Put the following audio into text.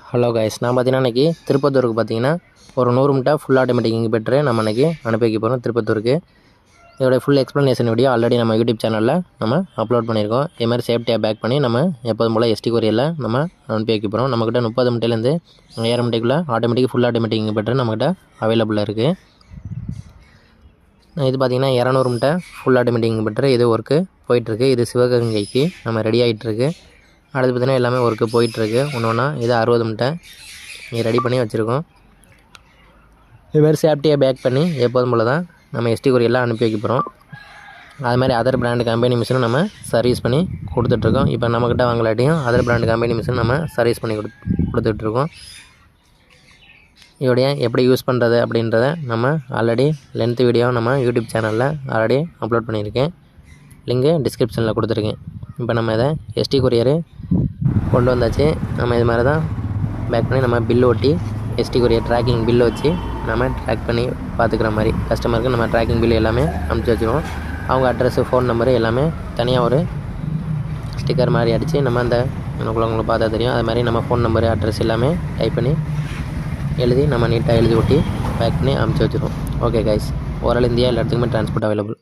Hello guys, நான் பார்த்தீங்கன்னா இன்றைக்கி திருப்பத்தூருக்கு பார்த்தீங்கன்னா ஒரு 100 மூட்டை ஃபுல் ஆட்டோமேட்டிக் இன்குபேட்டர் நம்ம இன்றைக்கி அனுப்பி வைக்க போகிறோம் திருப்பத்தூருக்கு. இதோட ஃபுல் எக்ஸ்ப்ளனேஷன் வீடியோ ஆல்ரெடி நம்ம யூடியூப் சேனலில் நம்ம அப்லோட் பண்ணியிருக்கோம். இது மாதிரி சேஃப்டியாக பேக் பண்ணி நம்ம எப்போதும் போல் எஸ்டி கொரியரில் நம்ம அனுப்பி வைக்க போகிறோம். நம்மக்கிட்ட 30 மூட்டையிலேருந்து 1000 மூட்டைக்குள்ளே ஆட்டோமேட்டிக் ஃபுல் ஆட்டோமேட்டிக் இன்குபேட்டர் நம்மக்கிட்ட அவைலபிளாக இருக்குது. இது பார்த்திங்கன்னா 200 மூட்டை ஃபுல் ஆட்டோமேட்டிக் இன்குபேட்டர். இது ஒர்க்கு போயிட்டுருக்கு. இது சிவகங்கைக்கு நம்ம ரெடி ஆகிட்டுருக்கு. அடுத்து பார்த்திங்கன்னா எல்லாமே ஒர்க்கு போயிட்டுருக்கு ஒன்று ஒன்றா. இது 60 மூட்டை இது ரெடி பண்ணி வச்சுருக்கோம். இதுமாதிரி சேஃப்டியாக பேக் பண்ணி எப்போதும் போல் தான் நம்ம எஸ்டி கொரியர்லாம் அனுப்பி வைக்க போகிறோம். அது மாதிரி அதர் பிராண்டு கம்பெனி மிஷினும் நம்ம சர்வீஸ் பண்ணி கொடுத்துட்ருக்கோம். இப்போ நம்மக்கிட்ட வாங்கலாட்டியும் அதர் பிராண்டு கம்பெனி மிஷின் நம்ம சர்வீஸ் பண்ணி கொடுத்துட்ருக்கோம். இதோடைய எப்படி யூஸ் பண்ணுறது அப்படின்றத நம்ம ஆல்ரெடி லென்த் வீடியோ நம்ம யூடியூப் சேனலில் ஆல்ரெடி அப்லோட் பண்ணியிருக்கேன். லிங்கு டிஸ்கிரிப்ஷனில் கொடுத்துருக்கேன். இப்போ நம்ம இதை எஸ்டி கொரியரு கொண்டு வந்தாச்சு. நம்ம இது மாதிரி தான் பேக் பண்ணி நம்ம பில்லு ஒட்டி எஸ்டி கொரியர் ட்ராக்கிங் பில்லு வச்சு நம்ம ட்ராக் பண்ணி பார்த்துக்கிற மாதிரி கஸ்டமருக்கு நம்ம ட்ராக்கிங் பில்லு எல்லாமே அனுப்பிச்சி வச்சுருவோம். அவங்க அட்ரஸு ஃபோன் நம்பரு எல்லாமே தனியாக ஒரு ஸ்டிக்கர் மாதிரி அடித்து நம்ம அந்த உங்களுக்கு பார்த்தா தெரியும். அது மாதிரி நம்ம ஃபோன் நம்பரு அட்ரஸ் எல்லாமே டைப் பண்ணி எழுதி நம்ம நீட்டாக எழுதி ஒட்டி பேக் பண்ணி அனுப்பிச்சி வச்சுருவோம். ஓகே கைஸ், ஓவரால் இந்தியா எல்லா இடத்துக்குமே டிரான்ஸ்போர்ட் அவைலபிள்.